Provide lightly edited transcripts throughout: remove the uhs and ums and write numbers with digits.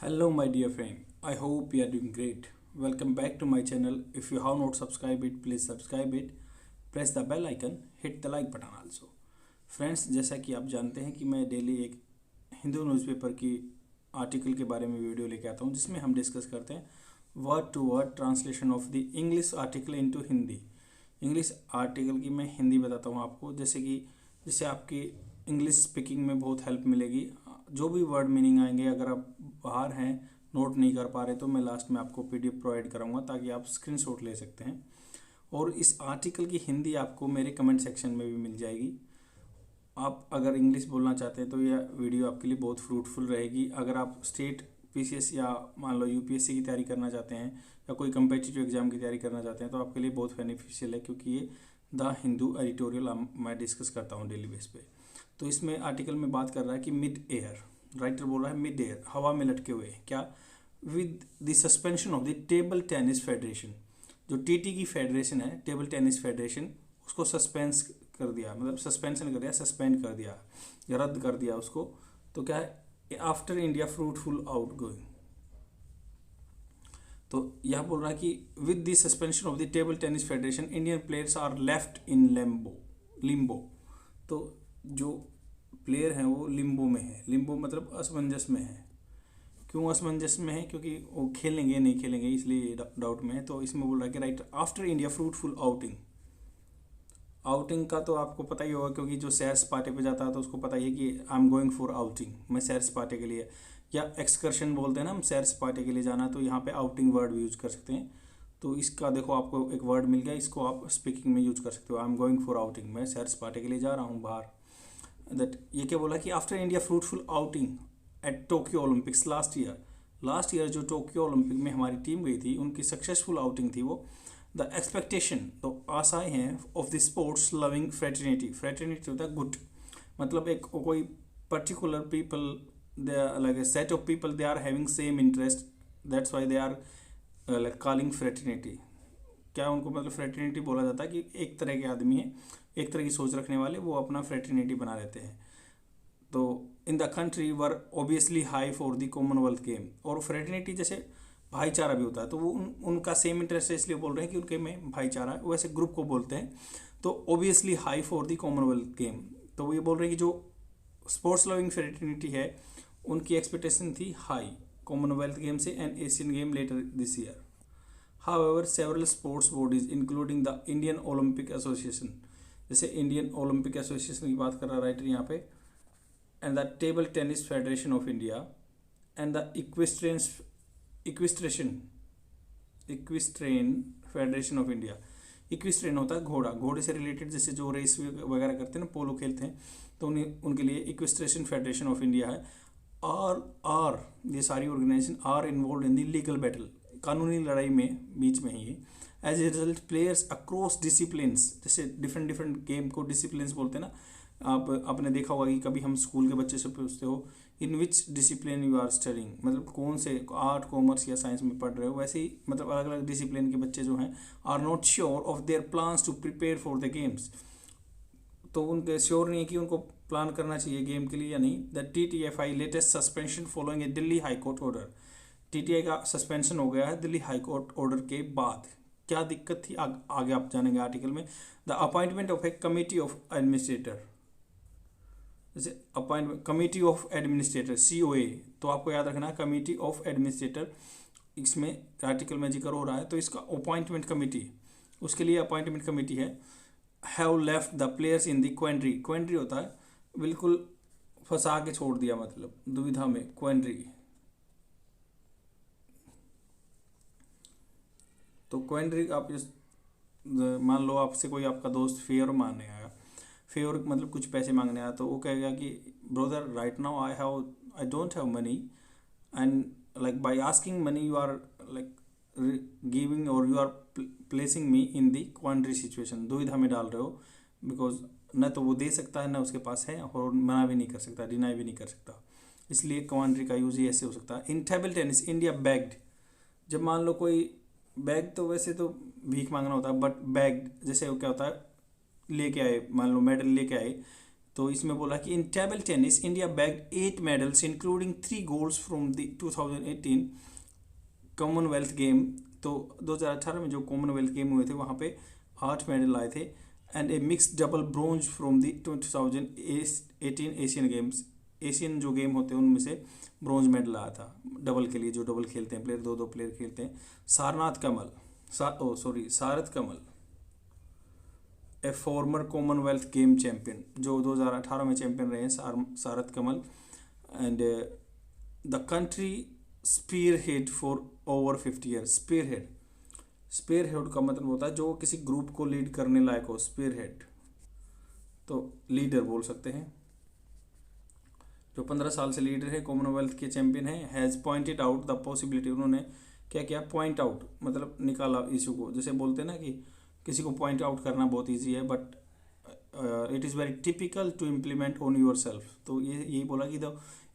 Hello, my dear friend. I hope you are doing great. Welcome back to my channel. If you have not subscribed it, please subscribe it. Press the bell icon. Hit the like button also. Friends, जैसा कि आप जानते हैं कि मैं daily एक Hindu newspaper की article के बारे में वीडियो लेके आता हूं, जिसमें हम डिस्कस करते हैं word to word translation of the English article into Hindi. English article की मैं हिंदी बताता हूं आपको, जिससे आपकी इंग्लिश स्पीकिंग में बहुत हेल्प मिलेगी। जो भी वर्ड मीनिंग आएंगे, अगर आप बाहर हैं, नोट नहीं कर पा रहे, तो मैं लास्ट में आपको पीडीएफ प्रोवाइड कराऊंगा ताकि आप स्क्रीनशॉट ले सकते हैं। और इस आर्टिकल की हिंदी आपको मेरे कमेंट सेक्शन में भी मिल जाएगी। आप अगर इंग्लिश बोलना चाहते हैं तो यह वीडियो आपके लिए बहुत फ्रूटफुल रहेगी। अगर आप स्टेट पीसीएस या मान लो यूपीएससी की तैयारी करना चाहते हैं या कोई कम्पिटिटिव एग्जाम की तैयारी करना चाहते हैं तो आपके लिए बहुत बेनिफिशियल है, क्योंकि ये द हिंदू एडिटोरियल मैं डिस्कस करता हूँ डेली बेस पे। तो इसमें आर्टिकल में बात कर रहा है कि मिड एयर, राइटर बोल रहा है मिड एयर, हवा में लटके हुए, क्या with the suspension of the table tennis federation. जो टीटी की फेडरेशन है, टेबल टेनिस फेडरेशन, उसको सस्पेंस कर दिया, मतलब सस्पेंशन कर दिया, सस्पेंड कर दिया या रद्द कर दिया उसको। तो क्या है, after India fruitful out going. तो यह बोल रहा है कि with the suspension of the table tennis federation Indian players are left in limbo. तो जो प्लेयर हैं वो लिम्बो में है। लिम्बो मतलब असमंजस में है। क्यों असमंजस में है? क्योंकि वो खेलेंगे नहीं खेलेंगे, इसलिए डाउट में है। तो इसमें बोल रहा है कि right after India fruitful outing का तो आपको पता ही होगा, क्योंकि जो सैर सपाटे पे जाता है तो उसको पता ही है कि I am going for outing, मैं सैर सपाटे के लिए, या एक्सकर्शन बोलते हैं ना हम, सैर सपाटे के लिए जाना, तो यहाँ पे आउटिंग वर्ड भी यूज कर सकते हैं। तो इसका देखो आपको एक वर्ड मिल गया, इसको आप स्पीकिंग में यूज कर सकते हो। I am going for outing, मैं सैर सपाटे के लिए जा रहा हूँ बाहर। दैट ये क्या बोला कि after India fruitful outing eight Tokyo Olympics last year जो टोक्यो ओलंपिक में हमारी टीम गई थी, उनकी सक्सेसफुल आउटिंग थी वो। द एक्सपेक्टेशन, तो आशाएं हैं, of the sports loving fraternity होता है गुड, मतलब एक कोई particular people, they are like a set of people, they are having same interest, that's why they are like calling fraternity. क्या उनको मतलब फ्रेटर्निटी बोला जाता है कि एक तरह के आदमी हैं, एक तरह की सोच रखने वाले, वो अपना फ्रेटर्निटी बना लेते हैं। तो in the country were obviously high for the Commonwealth game. और फ्रेटर्निटी जैसे भाईचारा भी होता है, तो वो उनका सेम इंटरेस्ट है, इसलिए बोल रहे हैं कि उनके में भाईचारा है, वैसे ग्रुप को बोलते हैं। तो obviously high for the Commonwealth game, तो वो ये बोल रहे हैं कि जो स्पोर्ट्स लविंग फ्रेटर्निटी है उनकी एक्सपेक्टेशन थी हाई कॉमनवेल्थ गेम से and Asian game later this year. However, several sports bodies, including the Indian Olympic Association, जैसे इंडियन ओलंपिक एसोसिएशन की बात कर रहा है राइटर यहाँ पे, and the table tennis federation of India and the equestrian federation of India. Equestrian होता है घोड़ा, घोड़े से रिलेटेड, जैसे जो रेस वगैरह करते हैं ना, पोलो खेलते हैं, तो उनके लिए इक्विस्ट्रेशन फेडरेशन ऑफ इंडिया है। और ये सारी organisation are involved in the legal battle, कानूनी लड़ाई में बीच में ही। As a result players across disciplines, जैसे डिफरेंट गेम को डिसिप्लिन्स बोलते हैं ना, आपने देखा होगा कि कभी हम स्कूल के बच्चे से पूछते हो इन विच डिसिप्लिन यू आर स्टडिंग, मतलब कौन से आर्ट कॉमर्स या साइंस में पढ़ रहे हो। वैसे ही मतलब अलग अलग डिसिप्लिन के बच्चे जो हैं are not sure of their plans to prepare for the games, तो उनके श्योर नहीं है कि उनको प्लान करना चाहिए गेम के लिए या नहीं। The TTFI latest suspension following A Delhi high court order. TTI का सस्पेंशन हो गया है दिल्ली हाई कोर्ट ऑर्डर के बाद। क्या दिक्कत थी आगे आप जानेंगे आर्टिकल में। The appointment of a committee of administrator, जैसे appointment committee of administrator COA, तो आपको याद रखना कमिटी ऑफ एडमिनिस्ट्रेटर, इसमें आर्टिकल में जिक्र हो रहा है। तो इसका अपॉइंटमेंट कमिटी, उसके लिए अपॉइंटमेंट कमिटी है। Have left the players in the quandary होता है बिल्कुल फंसा के छोड़ दिया, मतलब दुविधा में, क्वेंड्री। तो क्वेंड्री आप मान लो आपसे कोई आपका दोस्त फेयर मांगने आया, फेयर मतलब कुछ पैसे मांगने आया, तो वो कहेगा कि brother right now I don't have money, and like by asking money you are like giving और you are placing me in the quandary situation, दुविधा में डाल रहे हो, बिकॉज न तो वो दे सकता है, न उसके पास है, और मना भी नहीं कर सकता, डिनाई भी नहीं कर सकता, इसलिए क्वेंड्री का यूज ही ऐसे हो सकता है। इन टेबल टेनिस इंडिया बैग्ड, जब मान लो कोई बैग, तो वैसे तो भीख मांगना होता है, बट बैग जैसे वो क्या होता है, लेके आए, मान लो मेडल लेके आए, तो इसमें बोला कि in table tennis India bagged 8 medals including 3 golds from the 2018 commonwealth game. तो 2018 में जो कॉमनवेल्थ गेम हुए थे वहाँ पे 8 मेडल आए थे। And A mix double bronze from the 2018 Asian games, Asian जो गेम होते हैं उनमें से ब्रोंज मेडल आया था डबल के लिए, जो डबल खेलते हैं प्लेयर, दो दो प्लेयर खेलते हैं। Sharath Kamal a former commonwealth game champion, जो 2018 में चैंपियन रहे हैं Sharath Kamal. And the country spearhead for over 50 years. Spearhead का मतलब होता है जो किसी ग्रुप को लीड करने लायक हो, स्पीयर हेड, तो लीडर बोल सकते हैं। जो 15 साल से लीडर है, कॉमनवेल्थ के चैंपियन है। Has pointed out the possibility, उन्होंने क्या किया, पॉइंट आउट मतलब निकाला इशू को। जैसे बोलते हैं ना कि किसी को पॉइंट आउट करना बहुत ईजी है, but it is very typical to implement on yourself. तो ये यही बोला कि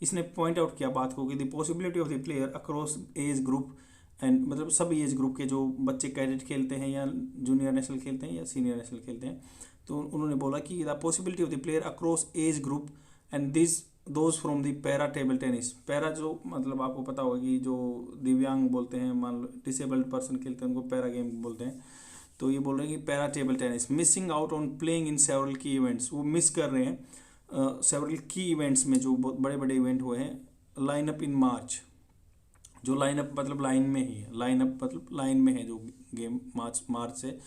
इसने पॉइंट आउट किया बात को कि the possibility of the player across age group and, मतलब सभी एज ग्रुप के जो बच्चे कैडेट खेलते हैं या जूनियर नेशनल खेलते हैं या सीनियर नेशनल खेलते हैं, तो उन्होंने बोला कि the possibility of the player across age group and this those from the para table tennis. Para जो मतलब आपको पता होगा कि जो दिव्यांग बोलते हैं, मान लो डिसेबल्ड पर्सन खेलते हैं, उनको पैरा गेम बोलते हैं। तो ये बोल रहे हैं कि para table tennis missing out on playing in several की इवेंट्स, वो मिस कर रहे हैं सेवरल की इवेंट्स में, जो बहुत बड़े बड़े इवेंट हुए हैं। लाइनअप इन मार्च, जो लाइनअप मतलब लाइन में ही है, लाइनअप मतलब लाइन में है जो गेम मार्च से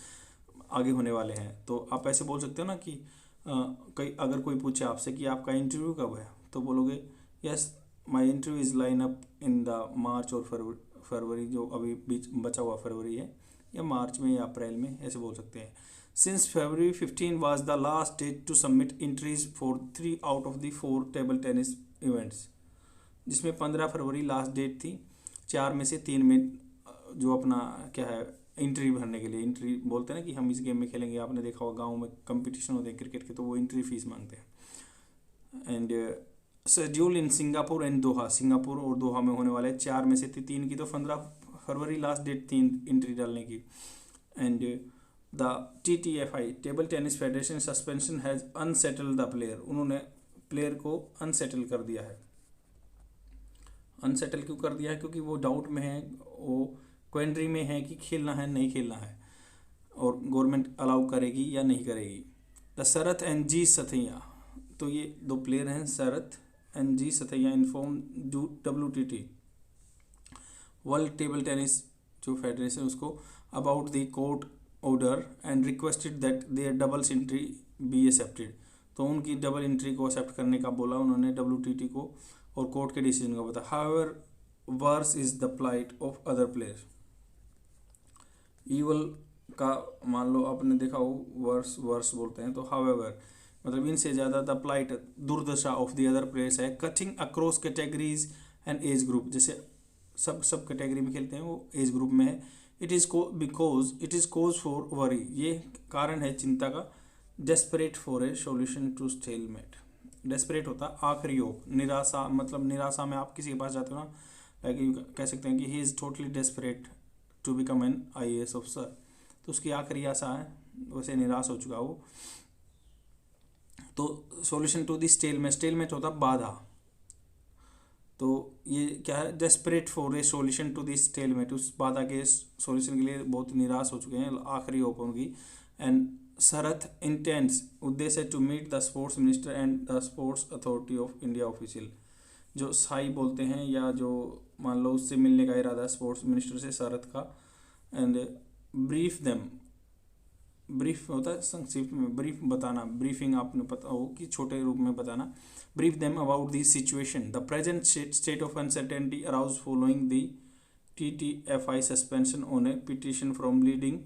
आगे होने वाले हैं। तो आप ऐसे बोल सकते हो ना कि कई अगर कोई पूछे आपसे कि आपका इंटरव्यू कब है, तो बोलोगे yes my interview is line up in the March और फरवरी, जो अभी बीच बचा हुआ फरवरी है, या मार्च में या अप्रैल में, ऐसे बोल सकते हैं। Since February 15 was the last date to submit entries for 3 out of the 4 table tennis events, जिसमें 15 फरवरी लास्ट डेट थी, 4 में से 3 में जो अपना क्या है एंट्री भरने के लिए, एंट्री बोलते हैं ना कि हम इस गेम में खेलेंगे। आपने देखा होगा गाँव में कंपटीशन होते हैं क्रिकेट के, तो वो एंट्री फीस मांगते हैं। And schedule in Singapore and Doha, Singapore और दोहा में होने वाले 4 में से 3 की, तो 15 फरवरी लास्ट डेट थी एंट्री डालने की। And the TTFI table tennis federation suspension has unsettle the player, उन्होंने प्लेयर को अनसेटल कर दिया है। अनसेटल क्यों कर दिया है? क्योंकि वो डाउट में है, वो क्वेंड्री में है कि खेलना है नहीं खेलना है, और गवर्नमेंट अलाउ करेगी या नहीं करेगी। द शरत एंड जी सथैया, तो ये 2 प्लेयर हैं, Sharath and G Sathiyan, inform WTT world table tennis जो फेडरेशन उसको about the court order and requested that their doubles entry be accepted. तो उनकी डबल एंट्री को एक्सेप्ट करने का बोला उन्होंने WTT को, और कोर्ट के डिसीजन को बता। However worse is the plight of other player, ईवल का मान लो आपने देखा हो वर्स बोलते हैं, तो हाउएवर मतलब इनसे ज़्यादा द प्लाइट दुर्दशा ऑफ द अदर प्लेयर्स है। Cutting across categories and age group, जैसे सब कैटेगरी में खेलते हैं, वो एज ग्रुप में है। It is cause for worry, ये कारण है चिंता का। Desperate for a solution to stalemate, desperate होता आखिरी होप, निराशा मतलब निराशा में आप किसी के पास जाते हो ना, लाइक यू कह सकते हैं कि he is totally desperate to become an IAS officer, तो उसकी आखिरी आशा है, वैसे निराश हो चुका वो। तो सॉल्यूशन टू द स्टेलमेट होता बाधा, तो ये क्या है, desperate for a solution to this stalemate, उस बाधा के सॉल्यूशन के लिए बहुत निराश हो चुके हैं, आखिरी होप उनकी। एंड शरत इंटेंस उद्देश्य to meet the sports minister and the sports authority of India official, जो साई बोलते हैं या जो मान लो उससे मिलने का इरादा है स्पोर्ट्स मिनिस्टर से शरत का। एंड ब्रीफ होता है संक्षिप्त में, ब्रीफ बताना, ब्रीफिंग आपने पता हो कि छोटे रूप में बताना। Brief them about the situation, the present state of uncertainty arouse following the TTFI suspension on A petition from leading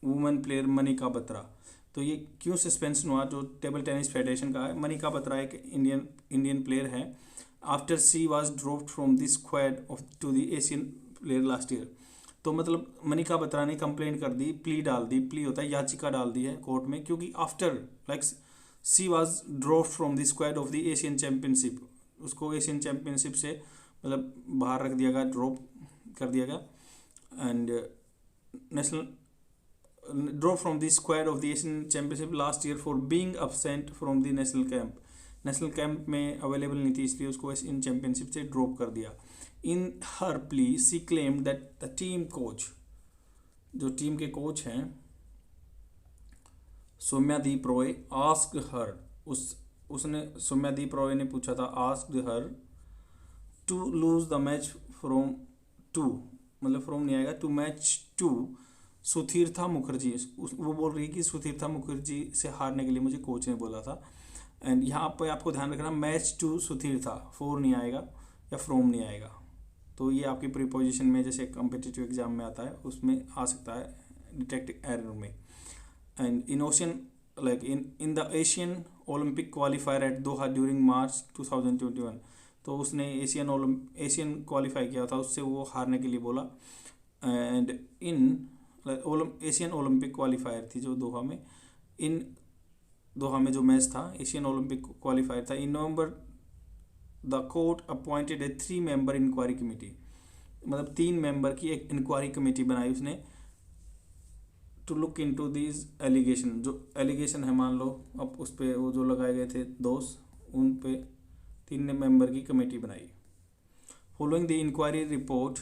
women player Manika Batra. तो ये क्यों सस्पेंशन हुआ? जो टेबल टेनिस फेडरेशन का है, मनिका बत्रा एक इंडियन प्लेयर है। After she was dropped from the squad of to the Asian player last year, तो मतलब मनिका बत्रा ने कंप्लेंट कर दी, प्ली होता है याचिका डाल दी है कोर्ट में, क्योंकि after like she was dropped from the squad of the Asian championship, उसको एशियन चैम्पियनशिप से मतलब बाहर रख दिया गया, ड्रॉप कर दिया गया। And national drop from the squad of the Asian championship last year for being absent from the national camp. National camp में अवेलेबल नहीं थी, इसलिए उसको एशियन चैंपियनशिप से ड्रॉप कर दिया। In her plea she claimed that the team coach, जो team के कोच हैं सौम्यादीप रॉय, आस्क्ड हर, उसने सौम्यादीप रॉय ने पूछा था, asked her to lose the match from to, मतलब फ्रॉम नहीं आएगा, to match to Sutirtha Mukherjee. वो बोल रही है कि सुधीर्था मुखर्जी से हारने के लिए मुझे कोच ने बोला था। एंड यहाँ पर आपको ध्यान रखना मैच टू सुधीर्था, फोर नहीं आएगा या फ्रॉम नहीं आएगा। तो ये आपकी प्रीपोजिशन में जैसे कॉम्पिटिटिव एग्जाम में आता है उसमें आ सकता है डिटेक्टिव एरर में। And in ocean like in the Asian Olympic qualifier at Doha during March 2021, तो उसने एशियन क्वालिफाई किया था, उससे वो हारने के लिए बोला। And in Asian Olympic qualifier थी जो दोहा में, इन दोहा में जो मैच था एशियन ओलंपिक क्वालिफायर था। In November the court appointed a 3 member inquiry committee, मतलब 3 मेंबर की एक इंक्वायरी कमेटी बनाई उसने, to look into these allegation, जो एलिगेशन है मान लो अब उस पर वो जो लगाए गए थे दोष, उन पे 3 मेंबर की कमेटी बनाई। Following the inquiry report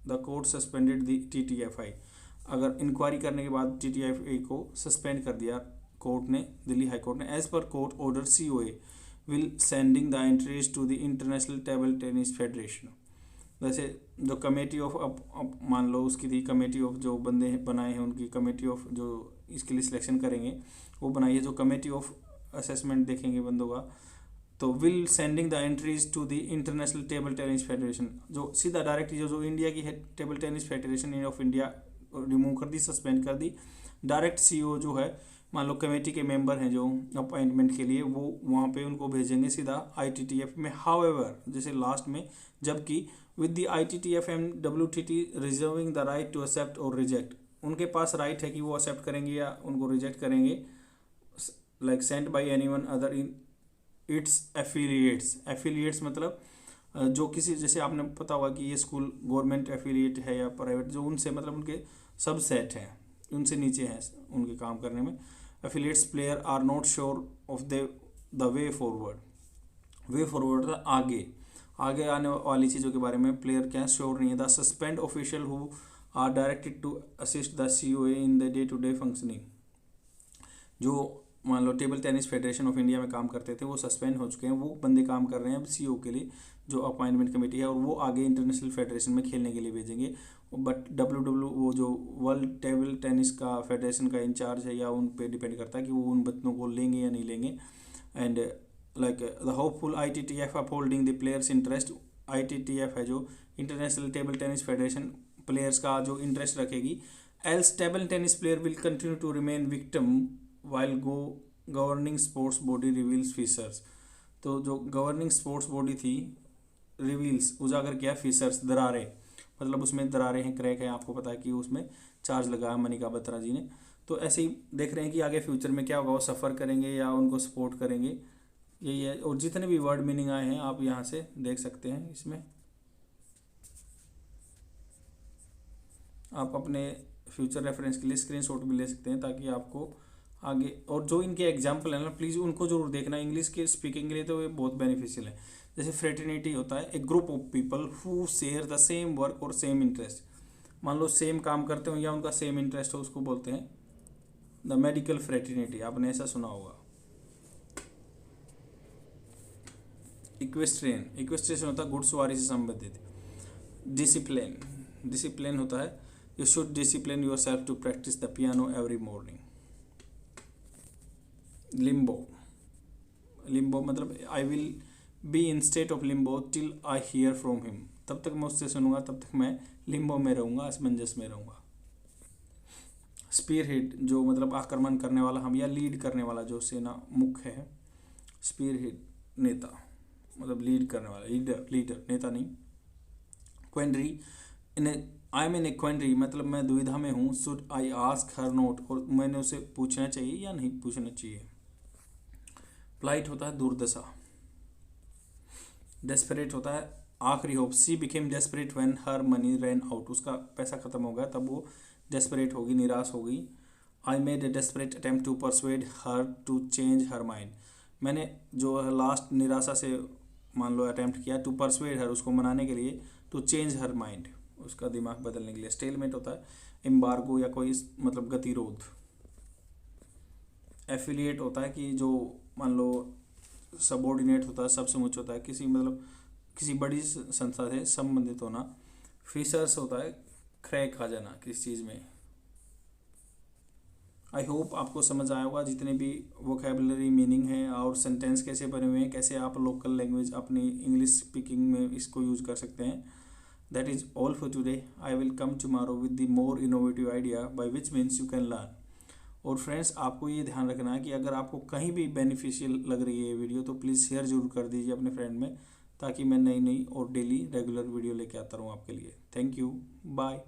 the court suspended the TTFI, अगर इंक्वायरी करने के बाद TTFI को सस्पेंड कर दिया कोर्ट ने, दिल्ली हाई कोर्ट ने। As per court order COA will sending the entries to the international table tennis federation. वैसे जो कमेटी ऑफ अब मान लो उसकी थी कमेटी ऑफ, जो बंदे बनाए हैं उनकी कमेटी ऑफ जो इसके लिए सिलेक्शन करेंगे वो बनाई है, जो कमेटी ऑफ असेसमेंट देखेंगे बंदों का, तो will sending the entries to the international table tennis federation, जो सीधा डायरेक्ट जो इंडिया की है table tennis federation of India remove कर दी, सस्पेंड कर दी। डायरेक्ट CEO जो है मान लो कमेटी के मेंबर हैं जो अपॉइंटमेंट के लिए, वो वहाँ पे उनको भेजेंगे सीधा ITTF में। हाउएवर जैसे लास्ट में, जबकि with the ITTF and WTT reserving the right to accept और रिजेक्ट, उनके पास राइट है कि वो एक्सेप्ट करेंगे या उनको रिजेक्ट करेंगे, like sent by anyone other in its affiliates मतलब जो किसी, जैसे आपने पता होगा कि ये स्कूल गवर्नमेंट एफिलिएट है या प्राइवेट, जो उनसे मतलब उनके सब सेट हैं, उनसे नीचे हैं उनके काम करने में। Affiliates player are not sure of the way forward आगे आने वाली चीज़ों के बारे में प्लेयर क्या श्योर नहीं है। The suspend official who are directed to assist the COA in the day to day functioning, जो मान लो table tennis federation of India में काम करते थे वो सस्पेंड हो चुके हैं, वो बंदे काम कर रहे हैं अब CO के लिए, जो अपॉइंटमेंट कमेटी है, और वो आगे इंटरनेशनल फेडरेशन में खेलने के लिए भेजेंगे। बट WW वो जो वर्ल्ड टेबल टेनिस का फेडरेशन का इंचार्ज है या उन पे डिपेंड करता है कि वो उन बच्चों को लेंगे या नहीं लेंगे। And like the hopeful ITTF upholding the players interest, ITTF है जो international table tennis federation players का जो इंटरेस्ट रखेगी। Else table tennis player will continue to remain victim while governing sports body reveals fissures, तो जो governing sports body थी reveals उजागर किया फीसर्स, दरारें, मतलब उसमें दरारें हैं, क्रैक है, आपको पता है कि उसमें चार्ज लगा है मनिका बत्रा जी ने। तो ऐसे ही देख रहे हैं कि आगे फ्यूचर में क्या होगा, वो सफ़र करेंगे या उनको सपोर्ट करेंगे, यही है। और जितने भी वर्ड मीनिंग आए हैं आप यहाँ से देख सकते हैं, इसमें आप अपने फ्यूचर रेफरेंस के लिए स्क्रीनशॉट भी ले सकते हैं ताकि आपको आगे, और जो इनके एग्जाम्पल है ना प्लीज़ उनको जरूर देखना, इंग्लिश के स्पीकिंग के लिए तो ये बहुत बेनिफिशियल है। जैसे फ्रेटर्निटी होता है a group of people who share the same work और सेम इंटरेस्ट, मान लो सेम काम करते हो या उनका सेम इंटरेस्ट हो, उसको बोलते हैं द मेडिकल फ्रेटर्निटी, आपने ऐसा सुना होगा। इक्वेस्ट्रियन होता है घुड़सवारी से संबंधित। डिसिप्लिन होता है you should discipline yourself to practice the piano every morning. Limbo मतलब I will be in state of limbo till I hear from him, तब तक मैं उससे सुनूंगा तब तक मैं लिम्बो में रहूँगा, असमंजस में रहूँगा। स्पीयर हेड जो मतलब आक्रमण करने वाला हम या लीड करने वाला, जो सेना मुख्य है। स्पीयर हेड नेता मतलब लीड करने वाला, लीडर नेता नहीं। क्वेंडरी आई एम इन ए क्वेंडरी मतलब मैं दुविधा में हूँ। Should I ask her note, और मैंने उसे पूछना चाहिए या नहीं पूछना चाहिए। प्लाइट होता है दुर्दशा। डेस्परेट होता है आखिरी hope. C became desperate when her money ran out, उसका पैसा खत्म हो गया तब वो डेस्परेट होगी, निराश होगी। I made a desperate attempt to persuade her to change her mind. मैंने जो लास्ट निराशा से मान लो अटेम्प्ट किया टू परsuade हर, उसको मनाने के लिए, टू चेंज हर माइंड, उसका दिमाग बदलने के लिए। स्टेलमेट होता है एम्बार्गो या कोई मतलब गतिरोध। एफिलिएट होता है कि जो मान लो सबऑर्डिनेट होता है, सबसमुच होता है, किसी मतलब किसी बड़ी संस्था से संबंधित होना। फिशर्स होता है क्रैक आ जाना किसी चीज़ में। आई होप आपको समझ आया होगा जितने भी वोकेबलरी मीनिंग है और सेंटेंस कैसे बने हुए हैं, कैसे आप लोकल लैंग्वेज अपनी इंग्लिश स्पीकिंग में इसको यूज़ कर सकते हैं। That is all for today. I will come tomorrow with the more innovative idea by which means you can learn. और फ्रेंड्स, आपको ये ध्यान रखना है कि अगर आपको कहीं भी बेनिफिशियल लग रही है ये वीडियो तो प्लीज़ शेयर जरूर कर दीजिए अपने फ्रेंड में, ताकि मैं नई नई और डेली रेगुलर वीडियो लेके आता रहूँ आपके लिए। Thank you, bye.